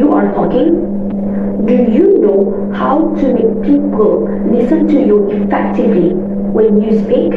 you are talking, do you know how to make people listen to you effectively when you speak?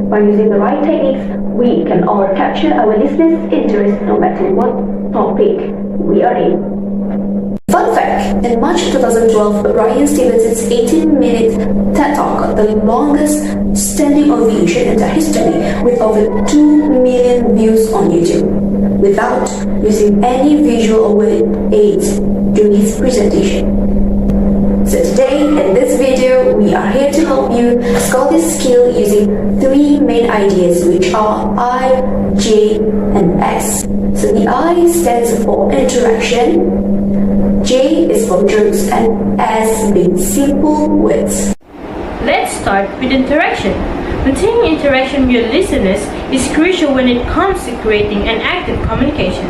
By using the right techniques, we can all capture our listeners' interest no matter what topic we are in. Fun fact, in March 2012, Ryan Stevenson's 18-minute TED Talk got the longest standing ovation in the history with over 2 million views on YouTube, without using any visual or word aids during his presentation. So today, in this video, we are here to help you score this skill using 3 main ideas, which are I, J, and S. So the I stands for interaction, J is for jokes, and S being simple words. Let's start with interaction. Maintaining interaction with your listeners is crucial when it comes to creating an active communication.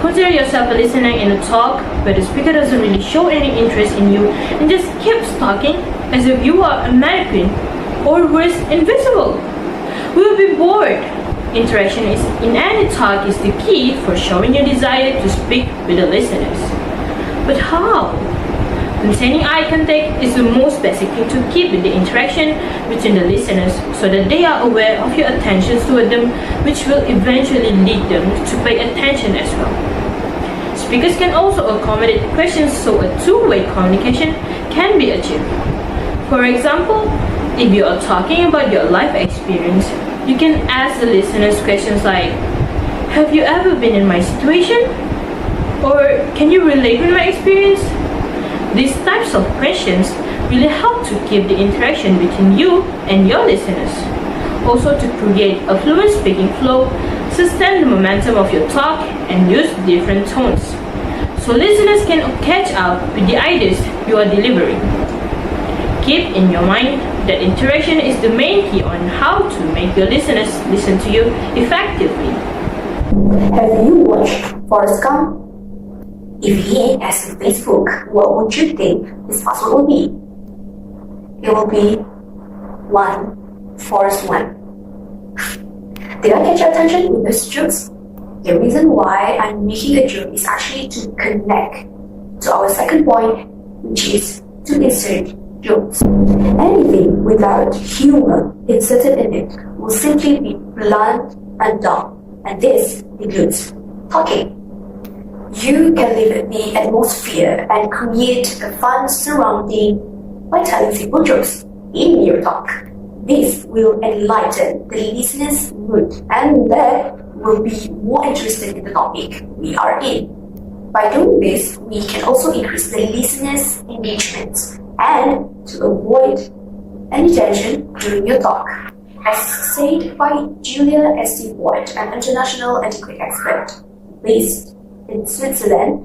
Consider yourself a listener in a talk where the speaker doesn't really show any interest in you and just keeps talking as if you are a mannequin or worse, invisible. We will be bored. Interaction in any talk is the key for showing your desire to speak with the listeners. But how? Maintaining eye contact is the most basic thing to keep with the interaction between the listeners so that they are aware of your attention toward them, which will eventually lead them to pay attention as well. Speakers can also accommodate questions so a two-way communication can be achieved. For example, if you are talking about your life experience, you can ask the listeners questions like, "Have you ever been in my situation?" Or, "Can you relate with my experience?" These types of questions really help to keep the interaction between you and your listeners. Also to create a fluent speaking flow, sustain the momentum of your talk, and use different tones, so listeners can catch up with the ideas you are delivering. Keep in your mind that interaction is the main key on how to make your listeners listen to you effectively. Have you watched Forrest Gump? If he ain't as on Facebook, what would you think his password will be? It will be 1Forrest1. Did I catch your attention with those jokes? The reason why I'm making a joke is actually to connect to our second point, which is to insert jokes. Anything without humor inserted in it will simply be blunt and dumb, and this includes talking. You can live the atmosphere and create a fun surrounding by telling simple jokes in your talk. This will enlighten the listener's mood and they will be more interested in the topic we are in. By doing this, we can also increase the listener's engagement and to avoid any tension during your talk. As said by Julia S.T. Boyd, an international etiquette expert based in Switzerland,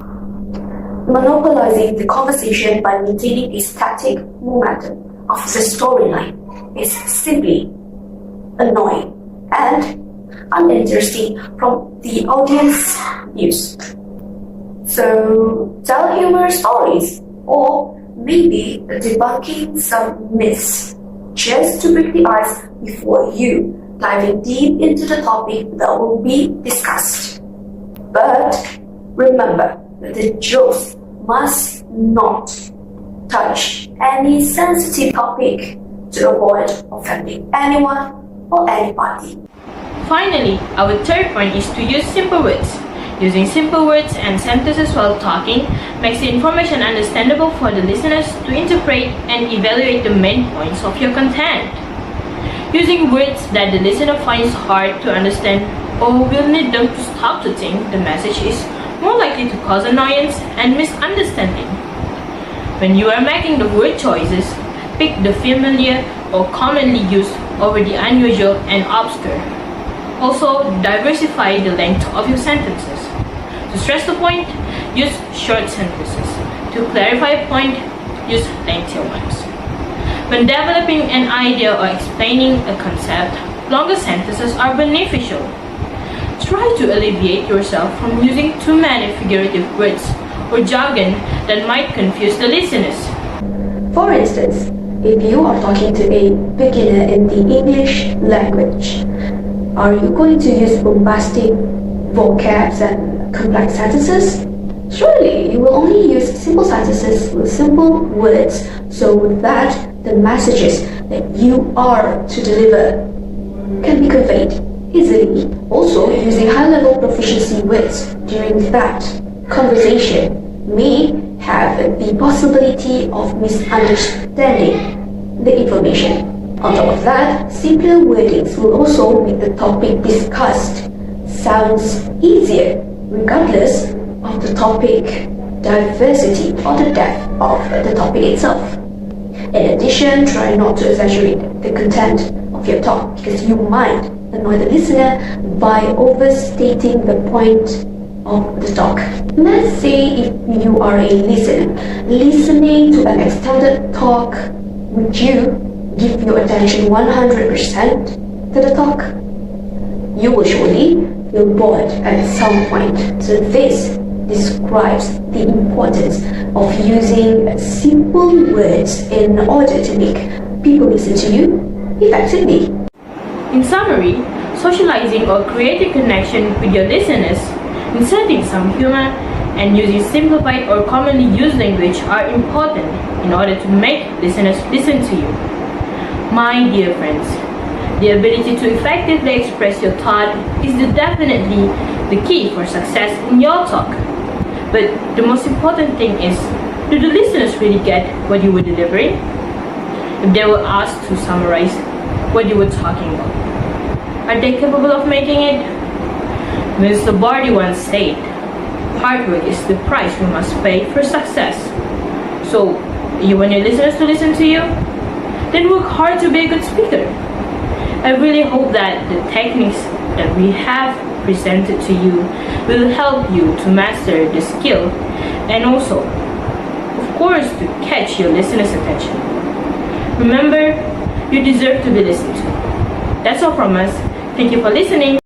monopolizing the conversation by maintaining a static momentum of the storyline is simply annoying and uninteresting from the audience views. So tell humorous stories or maybe debunking some myths just to break the ice before you diving deep into the topic that will be discussed. But remember that the jokes must not touch any sensitive topic to avoid offending anyone or anybody. Finally, our third point is to use simple words. Using simple words and sentences while talking makes the information understandable for the listeners to interpret and evaluate the main points of your content. Using words that the listener finds hard to understand or will need them to stop to think the message is more likely to cause annoyance and misunderstanding. When you are making the word choices, pick the familiar or commonly used over the unusual and obscure. Also, diversify the length of your sentences. To stress the point, use short sentences. To clarify a point, use lengthier ones. When developing an idea or explaining a concept, longer sentences are beneficial. Try to alleviate yourself from using too many figurative words or jargon that might confuse the listeners. For instance, if you are talking to a beginner in the English language, are you going to use bombastic vocabs and complex sentences? Surely, you will only use simple sentences with simple words so that the messages that you are to deliver can be conveyed easily. Also, using high-level proficiency words during that conversation may have the possibility of misunderstanding the information. On top of that, simpler wordings will also make the topic discussed sounds easier, regardless of the topic diversity or the depth of the topic itself. In addition, try not to exaggerate the content of your talk because you might annoy the listener by overstating the point of the talk. Let's say if you are a listener, listening to an extended talk, would you give your attention 100% to the talk? You will surely feel bored at some point. So this describes the importance of using simple words in order to make people listen to you effectively. In summary, socializing or creating connection with your listeners, inserting some humor, and using simplified or commonly used language are important in order to make listeners listen to you. My dear friends, the ability to effectively express your thought is definitely the key for success in your talk. But the most important thing is, do the listeners really get what you were delivering? If they were asked to summarize what you were talking about, are they capable of making it? Mr. Bardi once said, hard work is the price we must pay for success. So, you want your listeners to listen to you? Then work hard to be a good speaker. I really hope that the techniques that we have presented to you will help you to master the skill and also, of course, to catch your listeners' attention. Remember, you deserve to be listened to. That's all from us. Thank you for listening.